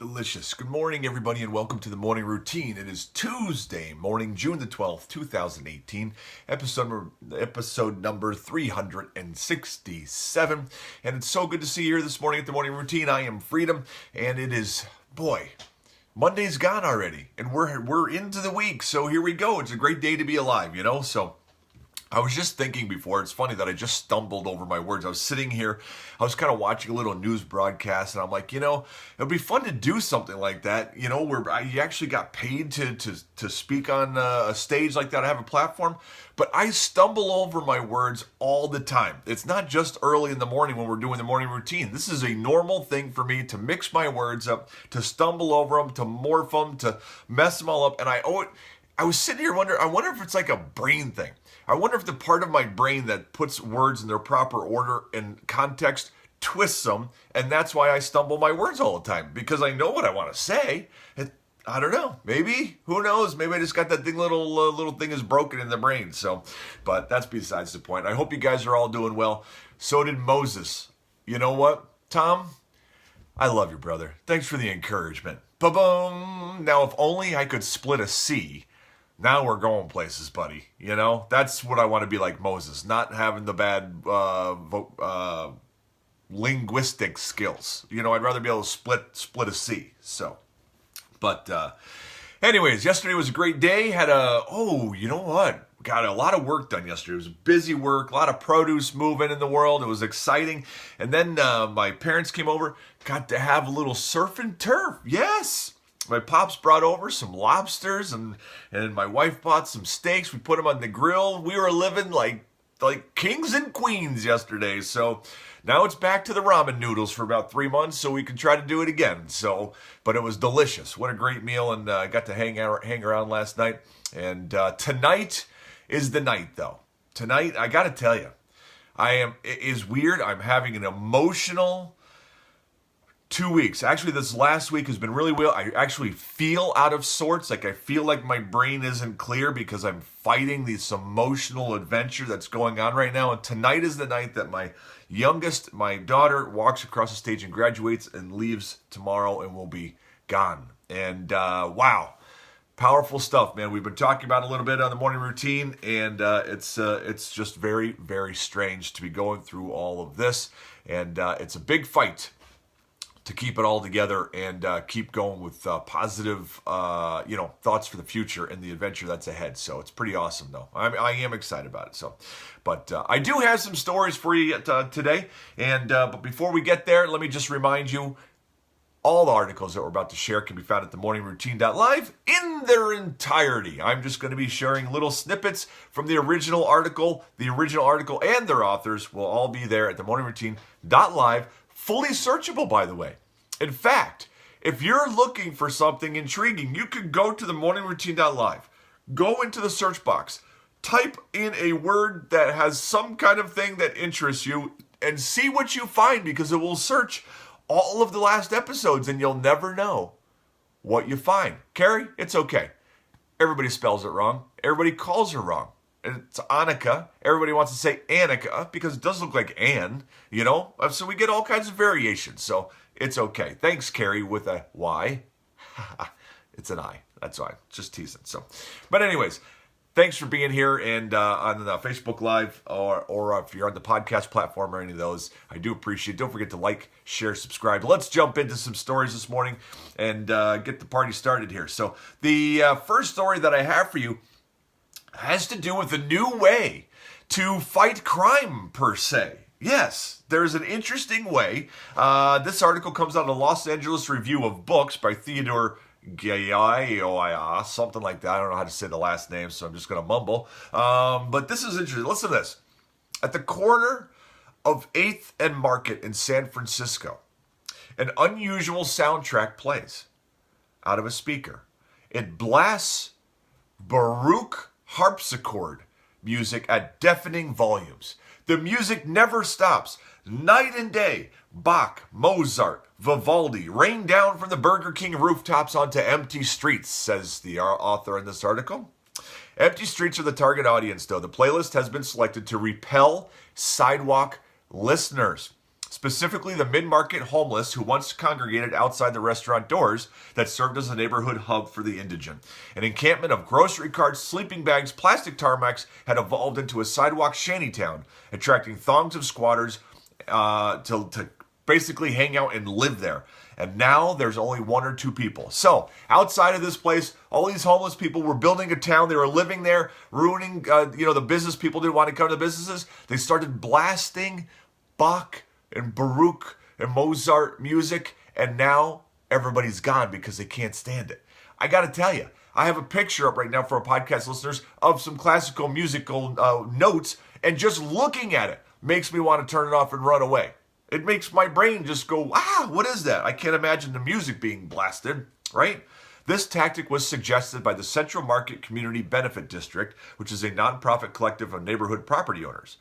Delicious. Good morning, everybody, and welcome to the morning routine. It is Tuesday morning, June the 12th, 2018, episode number 367. And it's so good to see you here this morning at the morning routine. I am Freedom, and it is, Monday's gone already, and we're into the week. So here we go. It's a great day to be alive, So I was just thinking before, it's funny that I just stumbled over my words. I was sitting here, I was kind of watching a little news broadcast, and I'm like, it would be fun to do something like that, where you actually got paid to speak on a stage like that, have a platform. But I stumble over my words all the time. It's not just early in the morning when we're doing the morning routine. This is a normal thing for me to mix my words up, to stumble over them, to morph them, to mess them all up. And I was sitting here wondering, I wonder if it's like a brain thing. I wonder if the part of my brain that puts words in their proper order and context twists them, and that's why I stumble my words all the time, because I know what I want to say. I don't know. Maybe. Who knows? Maybe I just got that thing, little thing is broken in the brain. So, but that's besides the point. I hope you guys are all doing well. So did Moses. You know what, Tom? I love you, brother. Thanks for the encouragement. Ba-boom. Now, if only I could split a C. Now we're going places, buddy. That's what I want to be like Moses, not having the bad linguistic skills. I'd rather be able to split a C. So, but anyways, yesterday was a great day. Got a lot of work done yesterday. It was busy work, a lot of produce moving in the world. It was exciting. And then my parents came over, got to have a little surf and turf. Yes. My pops brought over some lobsters, and my wife bought some steaks. We put them on the grill. We were living like kings and queens yesterday. So now it's back to the ramen noodles for about 3 months, so we can try to do it again. So, but it was delicious. What a great meal, and I got to hang around last night. And tonight is the night, though. Tonight, I got to tell you, it is weird. I'm having an emotional 2 weeks. Actually, this last week has been really well. I actually feel out of sorts. I feel like my brain isn't clear because I'm fighting this emotional adventure that's going on right now. And tonight is the night that my youngest, my daughter, walks across the stage and graduates and leaves tomorrow and will be gone. And wow, powerful stuff, man. We've been talking about it a little bit on the morning routine, and it's just very, very strange to be going through all of this. And it's a big fight to keep it all together and keep going with positive, thoughts for the future and the adventure that's ahead. So it's pretty awesome, though. I am excited about it. So, but I do have some stories for you today. And but before we get there, let me just remind you, all the articles that we're about to share can be found at themorningroutine.live in their entirety. I'm just going to be sharing little snippets from the original article. The original article and their authors will all be there at themorningroutine.live. Fully searchable, by the way. In fact, if you're looking for something intriguing, you can go to themorningroutine.live. Go into the search box. Type in a word that has some kind of thing that interests you and see what you find, because it will search all of the last episodes and you'll never know what you find. Carrie, it's okay. Everybody spells it wrong. Everybody calls her wrong. It's Annika. Everybody wants to say Annika because it does look like Ann, So we get all kinds of variations. So it's okay. Thanks, Carrie, with a Y. It's an I. That's why. Just teasing. So, but anyways, thanks for being here and on the Facebook Live or if you're on the podcast platform or any of those. I do appreciate it. Don't forget to like, share, subscribe. Let's jump into some stories this morning and get the party started here. So the first story that I have for you has to do with a new way to fight crime, per se. Yes, there's an interesting way. This article comes out of the Los Angeles Review of Books by Theodore Gaya, something like that. I don't know how to say the last name, so I'm just going to mumble. But this is interesting. Listen to this. At the corner of 8th and Market in San Francisco, an unusual soundtrack plays out of a speaker. It blasts Baroque harpsichord music at deafening volumes. The music never stops. Night and day, Bach, Mozart, Vivaldi rain down from the Burger King rooftops onto empty streets, says the author in this article. Empty streets are the target audience, though. The playlist has been selected to repel sidewalk listeners. specifically the mid-market homeless who once congregated outside the restaurant doors that served as a neighborhood hub for the indigent. An encampment of grocery carts, sleeping bags, plastic tarmacs had evolved into a sidewalk shantytown, attracting throngs of squatters to basically hang out and live there. And now there's only one or two people. So outside of this place, all these homeless people were building a town. They were living there, ruining, the business. People didn't want to come to the businesses. They started blasting Bach and Baruch and Mozart music. And now everybody's gone because they can't stand it. I got to tell you, I have a picture up right now for our podcast listeners of some classical musical notes. And just looking at it makes me want to turn it off and run away. It makes my brain just go, wow, what is that? I can't imagine the music being blasted, right? This tactic was suggested by the Central Market Community Benefit District, which is a nonprofit collective of neighborhood property owners,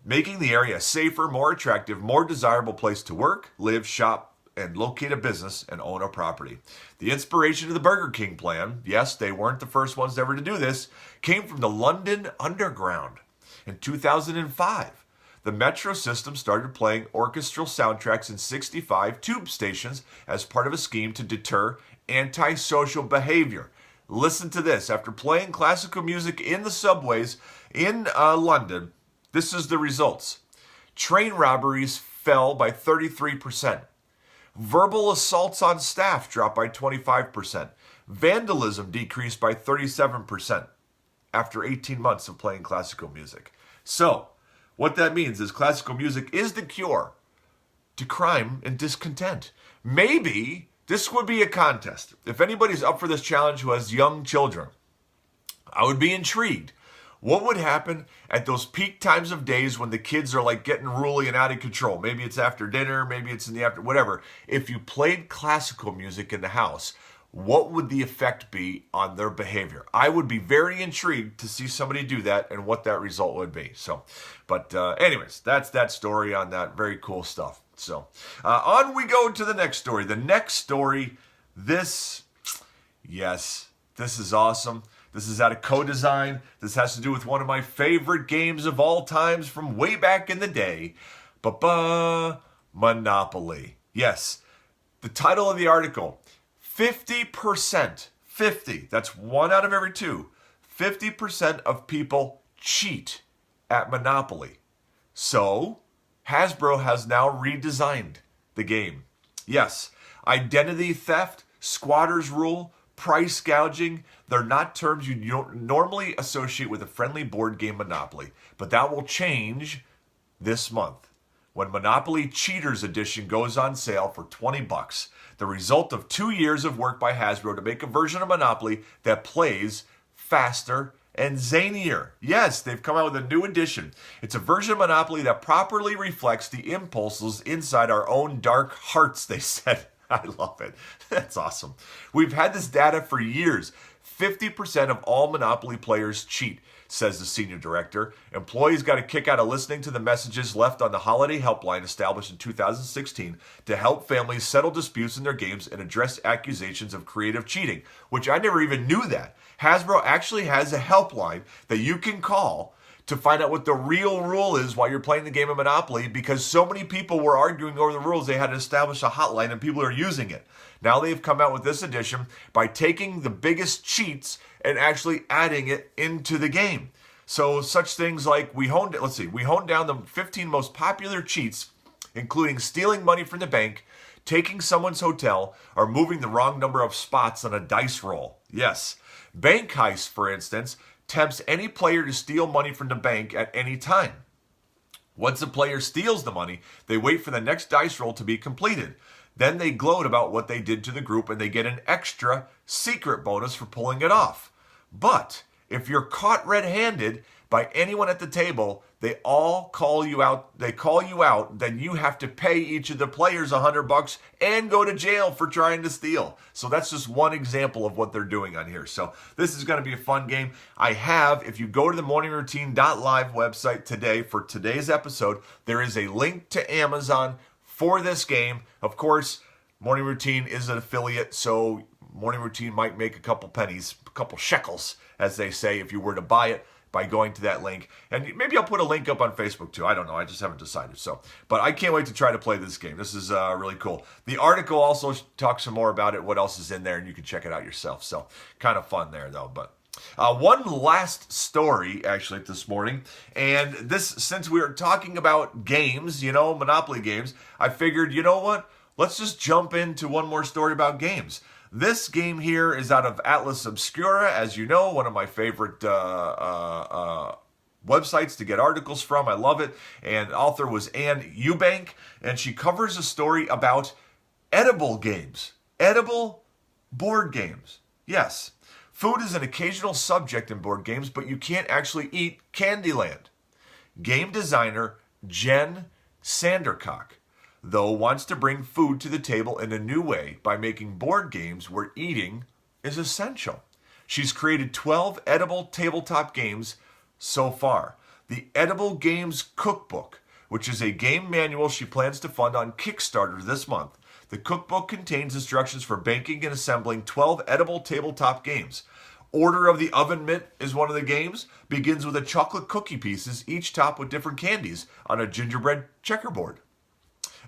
making the area a safer, more attractive, more desirable place to work, live, shop, and locate a business and own a property. The inspiration of the Burger King plan, yes, they weren't the first ones ever to do this, came from the London Underground. In 2005, the metro system started playing orchestral soundtracks in 65 tube stations as part of a scheme to deter antisocial behavior. Listen to this. After playing classical music in the subways in London, this is the results. Train robberies fell by 33%. Verbal assaults on staff dropped by 25%. Vandalism decreased by 37% after 18 months of playing classical music. So, what that means is classical music is the cure to crime and discontent. Maybe this would be a contest. If anybody's up for this challenge who has young children, I would be intrigued. What would happen at those peak times of days when the kids are like getting ruly and out of control? Maybe it's after dinner, maybe it's in the after, whatever. If you played classical music in the house, what would the effect be on their behavior? I would be very intrigued to see somebody do that and what that result would be. So, but anyways, that's that story on that. Very cool stuff. So on we go to the next story. The next story, this is awesome. This is out of Co-Design. This has to do with one of my favorite games of all times from way back in the day. Monopoly. Yes, the title of the article, 50%, 50, that's one out of every two, 50% of people cheat at Monopoly. So, Hasbro has now redesigned the game. Yes, identity theft, squatter's rule, price gouging, they're not terms you don't normally associate with a friendly board game Monopoly, but that will change this month when Monopoly Cheaters Edition goes on sale for $20. The result of 2 years of work by Hasbro to make a version of Monopoly that plays faster and zanier. Yes, they've come out with a new edition. It's a version of Monopoly that properly reflects the impulses inside our own dark hearts, they said. I love it. That's awesome. We've had this data for years. 50% of all Monopoly players cheat, says the senior director. Employees got a kick out of listening to the messages left on the holiday helpline established in 2016 to help families settle disputes in their games and address accusations of creative cheating, which I never even knew that. Hasbro actually has a helpline that you can call to find out what the real rule is while you're playing the game of Monopoly, because so many people were arguing over the rules, they had to establish a hotline and people are using it. Now they've come out with this edition by taking the biggest cheats and actually adding it into the game. So such things like we honed down the 15 most popular cheats, including stealing money from the bank, taking someone's hotel, or moving the wrong number of spots on a dice roll. Yes, bank heist, for instance, tempts any player to steal money from the bank at any time. Once a player steals the money, they wait for the next dice roll to be completed. Then they gloat about what they did to the group and they get an extra secret bonus for pulling it off. But if you're caught red-handed by anyone at the table, they all call you out. They call you out, then you have to pay each of the players $100 and go to jail for trying to steal. So that's just one example of what they're doing on here. So this is going to be a fun game. If you go to the morningroutine.live website today for today's episode, there is a link to Amazon for this game. Of course, Morning Routine is an affiliate, so Morning Routine might make a couple pennies, a couple shekels, as they say, if you were to buy it. by going to that link. And maybe I'll put a link up on Facebook too. I don't know. I just haven't decided. So, but I can't wait to try to play this game. This is really cool. The article also talks some more about it, what else is in there, and you can check it out yourself. So kind of fun there though. But one last story actually this morning, and this, since we were talking about games, Monopoly games, I figured, you know what? Let's just jump into one more story about games. This game here is out of Atlas Obscura, as you know, one of my favorite websites to get articles from. I love it. And author was Anne Eubank, and she covers a story about edible games. Edible board games. Yes. Food is an occasional subject in board games, but you can't actually eat Candyland. Game designer Jen Sandercock, though, wants to bring food to the table in a new way by making board games where eating is essential. She's created 12 edible tabletop games so far. The Edible Games Cookbook, which is a game manual she plans to fund on Kickstarter this month. The cookbook contains instructions for baking and assembling 12 edible tabletop games. Order of the Oven Mitt is one of the games. Begins with a chocolate cookie pieces, each topped with different candies on a gingerbread checkerboard.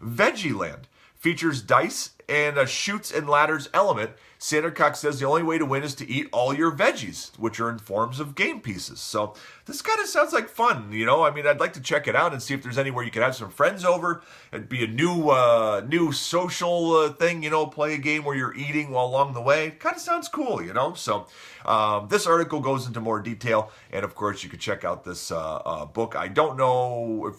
Veggieland features dice and a chutes and ladders element. Sandercock says the only way to win is to eat all your veggies, which are in forms of game pieces. So this kind of sounds like fun, I'd like to check it out and see if there's anywhere you could have some friends over. It'd be a new social thing, play a game where you're eating while along the way. Kind of sounds cool, So this article goes into more detail, and of course you could check out this book. I don't know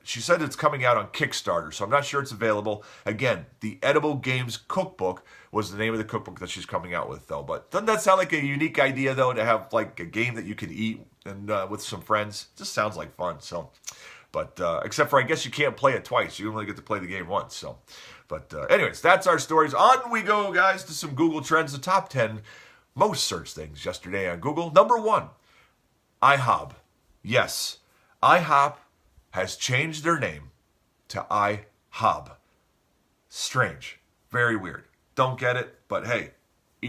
she said it's coming out on Kickstarter, so I'm not sure it's available. Again, the Edible Games Cookbook was the name of the cookbook that she's coming out with, though. But doesn't that sound like a unique idea, though, to have like a game that you can eat and with some friends? It just sounds like fun. So, but except for I guess you can't play it twice. You only get to play the game once. So, but anyways, that's our stories. On we go, guys, to some Google Trends. The top 10 most searched things yesterday on Google. Number 1, IHOP. Yes, IHOP has changed their name to IHOB. Strange. Very weird. Don't get it, but hey,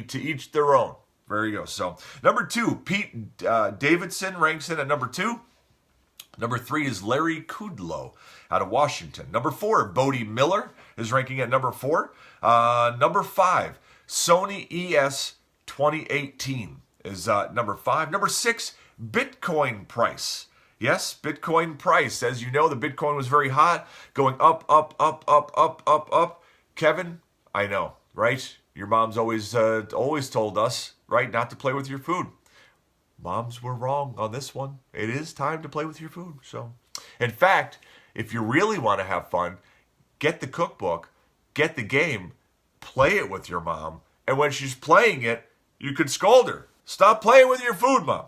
to each their own. There you go. So, number 2, Pete Davidson ranks in at number 2. Number 3 is Larry Kudlow out of Washington. Number 4, Bodie Miller is ranking at number 4. Number 5, Sony ES 2018 is number 5. Number 6, Bitcoin price. Yes, Bitcoin price. As you know, the Bitcoin was very hot, going up, up, up, up, up, up, up. Kevin, I know, right? Your mom's always told us, right, not to play with your food. Moms were wrong on this one. It is time to play with your food. So, in fact, if you really want to have fun, get the cookbook, get the game, play it with your mom, and when she's playing it, you could scold her. Stop playing with your food, Mom.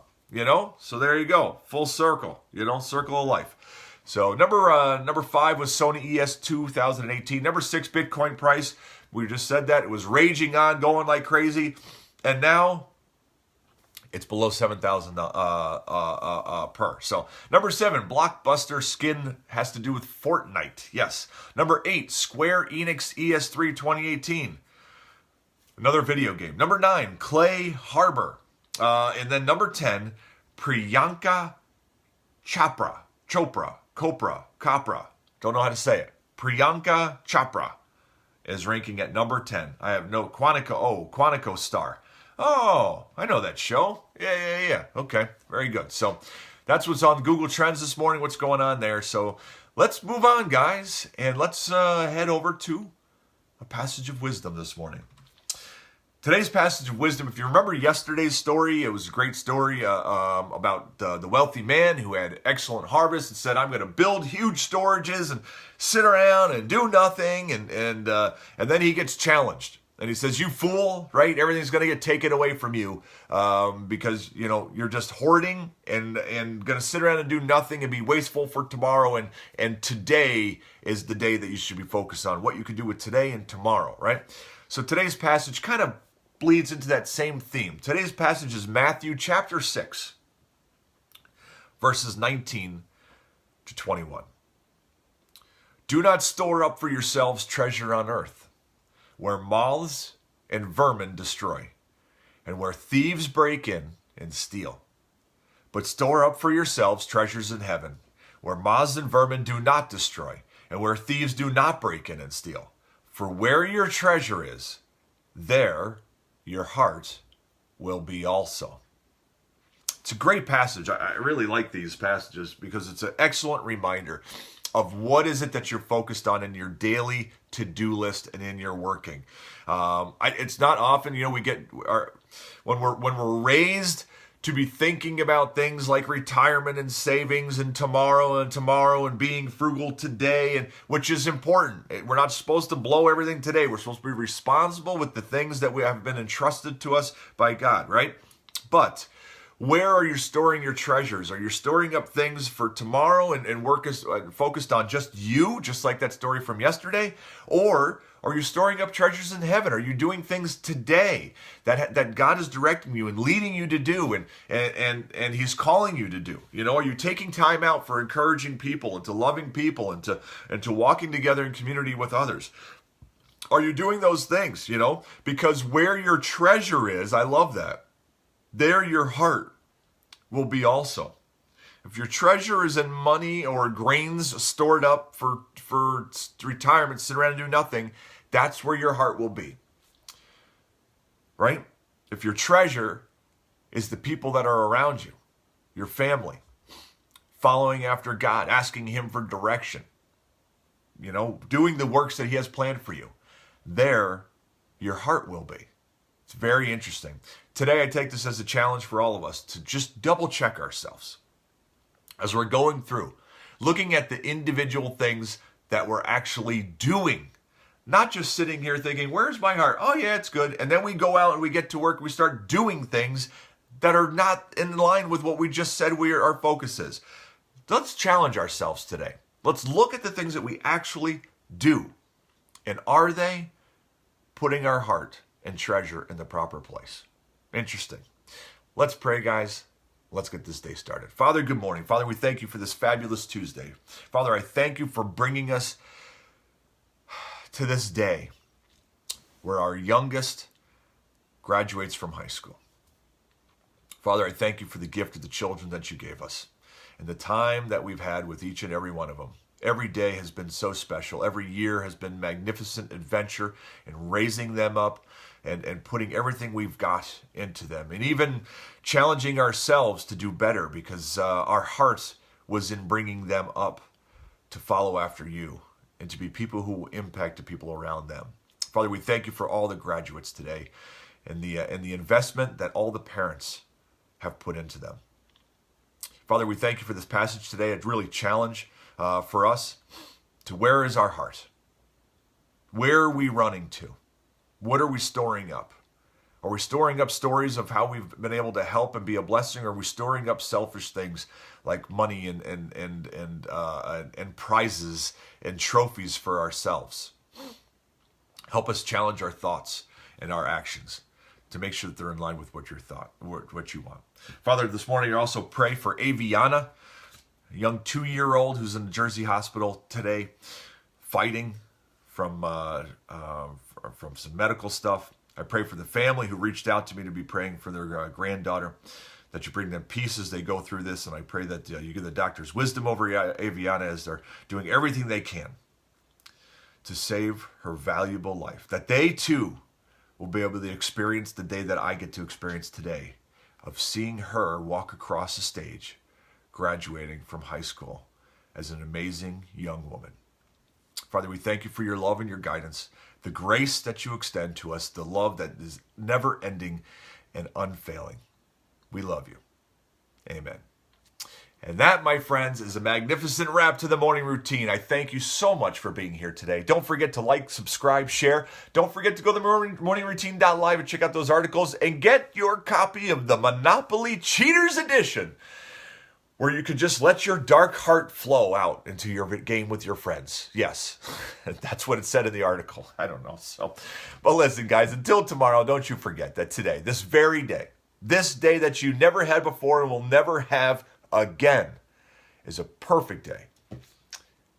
So there you go. Full circle. Circle of life. So number 5 was Sony ES 2018. Number 6, Bitcoin price. We just said that. It was raging on, going like crazy. And now it's below 7,000 per. So number 7, Blockbuster skin has to do with Fortnite. Yes. Number 8, Square Enix ES3 2018. Another video game. Number 9, Clay Harbor. And then number 10, Priyanka Chopra. Don't know how to say it. Priyanka Chopra is ranking at number 10. I have no Quantico Star. Oh, I know that show. Yeah. Okay, very good. So that's what's on Google Trends this morning, what's going on there. So let's move on, guys, and let's head over to a passage of wisdom this morning. Today's passage of wisdom, if you remember yesterday's story, it was a great story about the wealthy man who had excellent harvest and said, I'm going to build huge storages and sit around and do nothing. And then he gets challenged. And he says, you fool, right? Everything's going to get taken away from you because, you're just hoarding and going to sit around and do nothing and be wasteful for tomorrow. And today is the day that you should be focused on, what you can do with today and tomorrow, right? So today's passage kind of bleeds into that same theme. Today's passage is Matthew chapter 6, verses 19 to 21. Do not store up for yourselves treasure on earth, where moths and vermin destroy, and where thieves break in and steal. But store up for yourselves treasures in heaven, where moths and vermin do not destroy, and where thieves do not break in and steal. For where your treasure is, there your heart will be also. It's a great passage. I really like these passages because it's an excellent reminder of what is it that you're focused on in your daily to-do list and in your working. It's not often, we get when we're raised to be thinking about things like retirement and savings and tomorrow and being frugal today, and which is important. We're not supposed to blow everything today. We're supposed to be responsible with the things that we have been entrusted to us by God, right? But where are you storing your treasures? Are you storing up things for tomorrow and work is focused on just you, just like that story from yesterday? Or are you storing up treasures in heaven? Are you doing things today that God is directing you and leading you to do and He's calling you to do? Are you taking time out for encouraging people and to loving people and to walking together in community with others? Are you doing those things, Because where your treasure is, I love that. There your heart will be also. If your treasure is in money or grains stored up for retirement, sit around and do nothing, that's where your heart will be. Right? If your treasure is the people that are around you, your family, following after God, asking Him for direction, doing the works that He has planned for you, there your heart will be. It's very interesting. Today, I take this as a challenge for all of us to just double check ourselves as we're going through, looking at the individual things that we're actually doing, not just sitting here thinking, where's my heart? Oh yeah, it's good. And then we go out and we get to work, we start doing things that are not in line with what we just said our focus is. Let's challenge ourselves today. Let's look at the things that we actually do. And are they putting our heart and treasure in the proper place? Interesting. Let's pray, guys. Let's get this day started. Father, good morning. Father, we thank you for this fabulous Tuesday. Father, I thank you for bringing us to this day where our youngest graduates from high school. Father, I thank you for the gift of the children that you gave us and the time that we've had with each and every one of them. Every day has been so special. Every year has been magnificent adventure in raising them up and putting everything we've got into them, and even challenging ourselves to do better because our heart was in bringing them up to follow after you and to be people who impact the people around them. Father, we thank you for all the graduates today and the investment that all the parents have put into them. Father, we thank you for this passage today. It's really a challenge for us to where is our heart? Where are we running to? What are we storing up? Are we storing up stories of how we've been able to help and be a blessing? Or are we storing up selfish things like money and prizes and trophies for ourselves? Help us challenge our thoughts and our actions to make sure that they're in line with what you want. Father, this morning I also pray for Aviana, a young 2-year-old who's in the Jersey hospital today, fighting from some medical stuff. I pray for the family who reached out to me to be praying for their granddaughter, that you bring them peace as they go through this. And I pray that you give the doctors wisdom over Aviana as they're doing everything they can to save her valuable life, that they too will be able to experience the day that I get to experience today of seeing her walk across the stage, graduating from high school as an amazing young woman. Father, we thank you for your love and your guidance, the grace that you extend to us, the love that is never ending and unfailing. We love you. Amen. And that, my friends, is a magnificent wrap to the morning routine. I thank you so much for being here today. Don't forget to like, subscribe, share. Don't forget to go to morningroutine.live and check out those articles and get your copy of the Monopoly Cheaters Edition, where you can just let your dark heart flow out into your game with your friends. Yes, that's what it said in the article. I don't know. But listen, guys, until tomorrow, don't you forget that today, this very day, this day that you never had before and will never have again, is a perfect day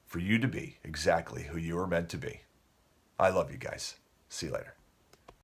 for you to be exactly who you were meant to be. I love you guys. See you later.